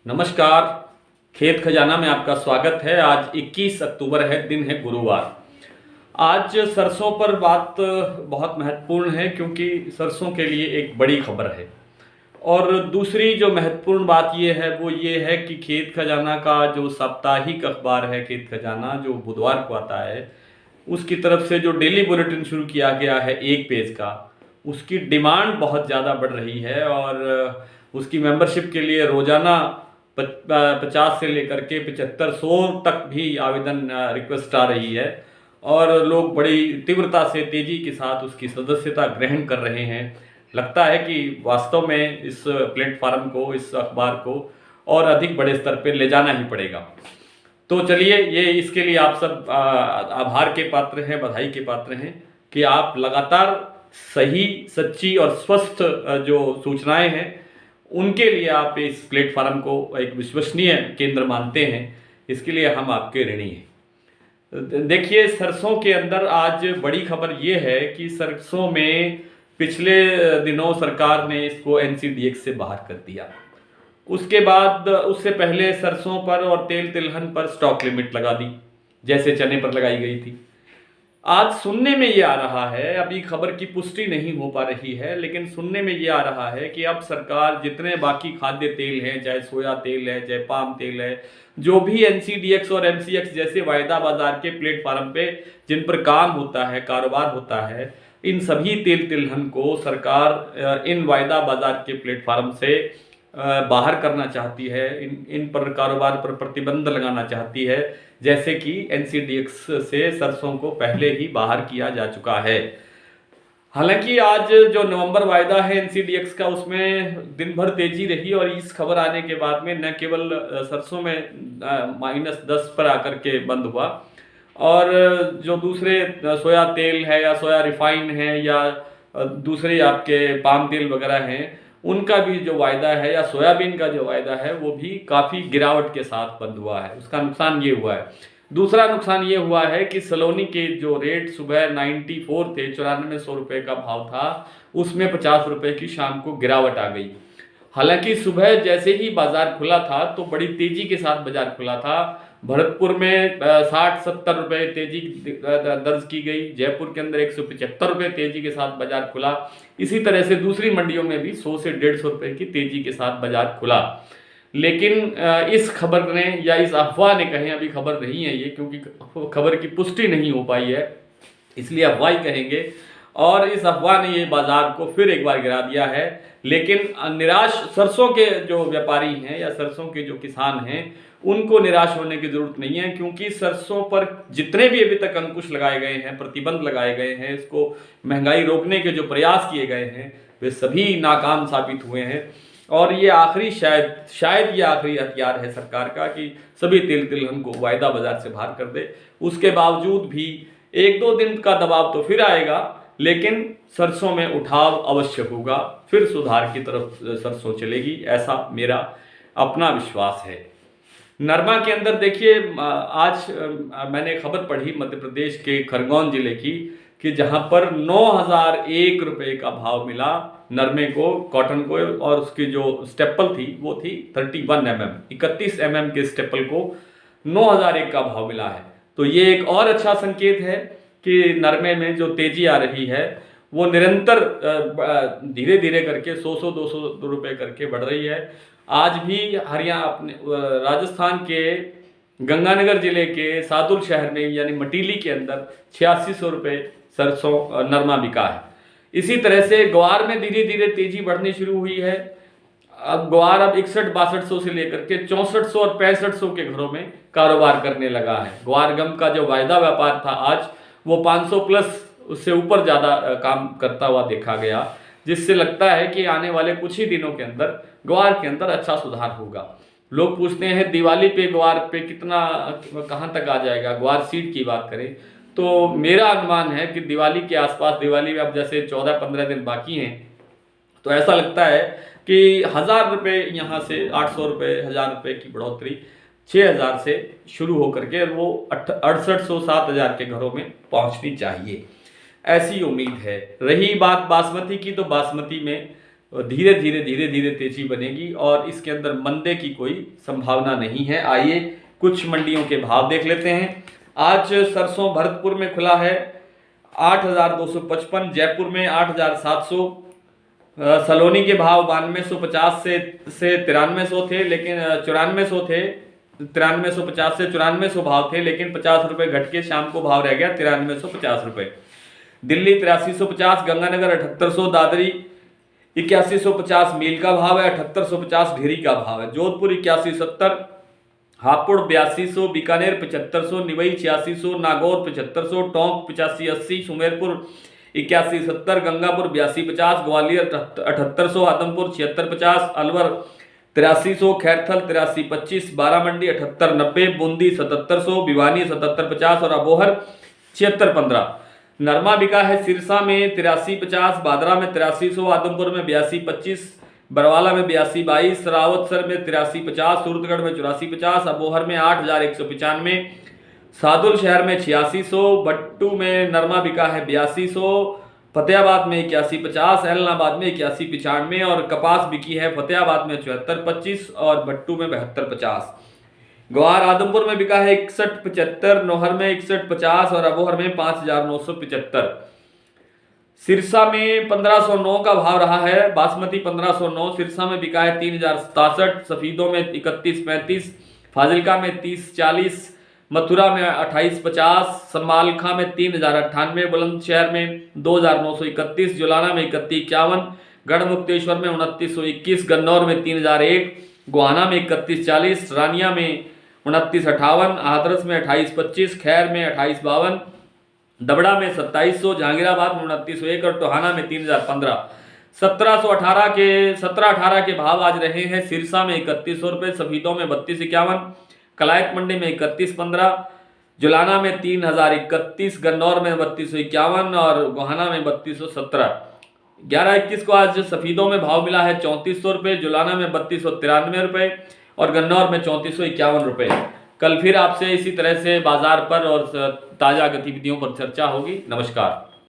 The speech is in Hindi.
नमस्कार। खेत खजाना में आपका स्वागत है। आज 21 अक्टूबर है, दिन है गुरुवार। आज सरसों पर बात बहुत महत्वपूर्ण है क्योंकि सरसों के लिए एक बड़ी खबर है। और दूसरी जो महत्वपूर्ण बात ये है वो ये है कि खेत खजाना का जो साप्ताहिक अखबार है खेत खजाना, जो बुधवार को आता है, उसकी तरफ से जो डेली बुलेटिन शुरू किया गया है एक पेज का, उसकी डिमांड बहुत ज़्यादा बढ़ रही है। और उसकी मेंबरशिप के लिए रोज़ाना 50 से लेकर के 7500 तक भी आवेदन रिक्वेस्ट आ रही है। और लोग बड़ी तीव्रता से तेज़ी के साथ उसकी सदस्यता ग्रहण कर रहे हैं। लगता है कि वास्तव में इस प्लेटफार्म को, इस अखबार को और अधिक बड़े स्तर पर ले जाना ही पड़ेगा। तो चलिए, ये इसके लिए आप सब आभार के पात्र हैं, बधाई के पात्र हैं कि आप लगातार सही, सच्ची और स्वस्थ जो सूचनाएं हैं उनके लिए आप इस प्लेटफार्म को एक विश्वसनीय केंद्र मानते हैं। इसके लिए हम आपके ऋणी हैं। देखिए, सरसों के अंदर आज बड़ी खबर ये है कि सरसों में पिछले दिनों सरकार ने इसको एनसीडीएक्स से बाहर कर दिया। उसके बाद उससे पहले सरसों पर और तेल तिलहन पर स्टॉक लिमिट लगा दी, जैसे चने पर लगाई गई थी। आज सुनने में ये आ रहा है, अभी खबर की पुष्टि नहीं हो पा रही है, लेकिन सुनने में ये आ रहा है कि अब सरकार जितने बाकी खाद्य तेल हैं, चाहे सोया तेल है, चाहे पाम तेल है, जो भी एनसीडीएक्स और एमसीएक्स जैसे वायदा बाजार के प्लेटफार्म पे जिन पर काम होता है, कारोबार होता है, इन सभी तेल तिलहन को सरकार इन वायदा बाजार के प्लेटफार्म से बाहर करना चाहती है। इन पर कारोबार पर प्रतिबंध लगाना चाहती है, जैसे कि एनसीडीएक्स से सरसों को पहले ही बाहर किया जा चुका है। हालांकि आज जो नवंबर वायदा है एनसीडीएक्स का, उसमें दिन भर तेजी रही और इस खबर आने के बाद में न केवल सरसों में -10 पर आकर के बंद हुआ, और जो दूसरे सोया तेल है या सोया रिफाइन है या दूसरे आपके पाम तेल वगैरह हैं, उनका भी जो वायदा है या सोयाबीन का जो वायदा है वो भी काफ़ी गिरावट के साथ बंद हुआ है। उसका नुकसान ये हुआ है। दूसरा नुकसान ये हुआ है कि सलोनी के जो रेट सुबह 94 थे, 9400 रुपये का भाव था, उसमें 50 रुपये की शाम को गिरावट आ गई। हालांकि सुबह जैसे ही बाजार खुला था तो बड़ी तेजी के साथ बाजार खुला था। भरतपुर में 60-70 रुपये तेजी दर्ज की गई, जयपुर के अंदर 175 रुपये तेजी के साथ बाजार खुला। इसी तरह से दूसरी मंडियों में भी 100 से 150 रुपये की तेजी के साथ बाजार खुला। लेकिन इस खबर ने या इस अफवाह ने कहें, अभी खबर नहीं है ये क्योंकि खबर की पुष्टि नहीं हो पाई है, इसलिए अफवाह ही कहेंगे। और इस अफवाह ने ये बाजार को फिर एक बार गिरा दिया है। लेकिन निराश सरसों के जो व्यापारी हैं या सरसों के जो किसान हैं, उनको निराश होने की जरूरत नहीं है, क्योंकि सरसों पर जितने भी अभी तक अंकुश लगाए गए हैं, प्रतिबंध लगाए गए हैं, इसको महंगाई रोकने के जो प्रयास किए गए हैं, वे सभी नाकाम साबित हुए हैं। और ये आखिरी शायद ये आखिरी हथियार है सरकार का कि सभी तेल तिलहन को वायदा बाजार से बाहर कर दे। उसके बावजूद भी 1-2 दिन का दबाव तो फिर आएगा, लेकिन सरसों में उठाव अवश्य होगा, फिर सुधार की तरफ सरसों चलेगी, ऐसा मेरा अपना विश्वास है। नरमा के अंदर देखिए, आज मैंने खबर पढ़ी मध्य प्रदेश के खरगोन जिले की, कि जहां पर 9001 रुपये का भाव मिला नरमे को, कॉटन को, और उसकी जो स्टेपल थी वो थी 31 mm, 31 mm के स्टेपल को 9001 का भाव मिला है। तो ये एक और अच्छा संकेत है कि नरमे में जो तेजी आ रही है वो निरंतर धीरे धीरे करके 100-200 रुपये करके बढ़ रही है। आज भी हरियाणा, अपने राजस्थान के गंगानगर जिले के सादुल शहर में यानी मटीली के अंदर 8600 रुपये सरसों नरमा बिका है। इसी तरह से ग्वार में धीरे धीरे तेजी बढ़नी शुरू हुई है। अब ग्वार 61-6200 से लेकर के 6400 और 6500 के घरों में कारोबार करने लगा है। ग्वार गम का जो वायदा व्यापार था आज वो 500 प्लस, उससे ऊपर ज़्यादा काम करता हुआ देखा गया, जिससे लगता है कि आने वाले कुछ ही दिनों के अंदर ग्वार के अंदर अच्छा सुधार होगा। लोग पूछते हैं दिवाली पे ग्वार पे कितना, कहाँ तक आ जाएगा, ग्वार सीड की बात करें तो मेरा अनुमान है कि दिवाली के आसपास, दिवाली में अब जैसे 14-15 दिन बाकी हैं, तो ऐसा लगता है कि 1000 रुपये यहाँ से 800 रुपये, 1000 रुपये की बढ़ोतरी 6000 से शुरू होकर के वो 6800-7000 के घरों में पहुँचनी चाहिए, ऐसी उम्मीद है। रही बात बासमती की, तो बासमती में धीरे धीरे तेजी बनेगी और इसके अंदर मंदे की कोई संभावना नहीं है। आइए कुछ मंडियों के भाव देख लेते हैं। आज सरसों भरतपुर में खुला है 8,255, जयपुर में 8,700, सलोनी के भाव 9250 से 9300 थे, लेकिन 9400 थे, 9350 से 9400 भाव थे, लेकिन 50 रुपए घट के शाम को भाव रह गया 9350 रुपए। दिल्ली 8350, गंगानगर 7800, दादरी 8150 मील का भाव है, 7850 ढेरी का भाव है। जोधपुर 8170, हापुड़ 8200, बीकानेर 7500, निवई 8600, नागौर 7500, टोंक 8580, सुमेरपुर 8170, गंगापुर 8250, ग्वालियर 7800, आदमपुर 7650, अलवर 8300, खैरथल 8325, बारामंडी 7890, बूंदी 7700, भिवानी 7750 और अबोहर 7615। नरमा बिका है सिरसा में 8350, बादरा में 8300, आदमपुर में 8225, बरवाला में 8222, रावतसर में 8350, सूरतगढ़ में 8450, अबोहर में 8195, सादुल शहर में 8600, भट्टू में नरमा बिका है 8200, फतेहाबाद में 8150, एलनाबाद में 8195 और कपास बिकी है फतेहाबाद में 7425 और भट्टू में 7250। ग्वार आदमपुर में बिका है 6175, नौहर में 6150 और अबोहर में 5975। सिरसा में 1509 का भाव रहा है, बासमती 1509, सिरसा में बिका है 3067, सफीदों में 3135, फाजिलका में 3040, मथुरा में 2850, समालखा में 3098, बुलंदशहर में 2931, जुलाना में 3151, गढ़मुक्तेश्वर में 2921, गन्नौर में 3001, गोहाना में 3140, रानिया में 2958, हाथरस में 2825, खैर में 2852, दबड़ा में 2700, जहांगीराबाद में 2901 और टोहाना में 3015। 1718 के भाव आज रहे हैं। सिरसा में 3100 रुपये, सफीदों में 3251, कलायत मंडी में 3115, जुलाना में 3031, गन्नौर में 3251 और गोहाना में 3217। 11-21 को आज सफीदों में भाव मिला है 3400 रुपये, जुलाना में 3293 रुपये और गन्नौर में 3451 रुपये। कल फिर आपसे इसी तरह से बाजार पर और ताज़ा गतिविधियों पर चर्चा होगी। नमस्कार।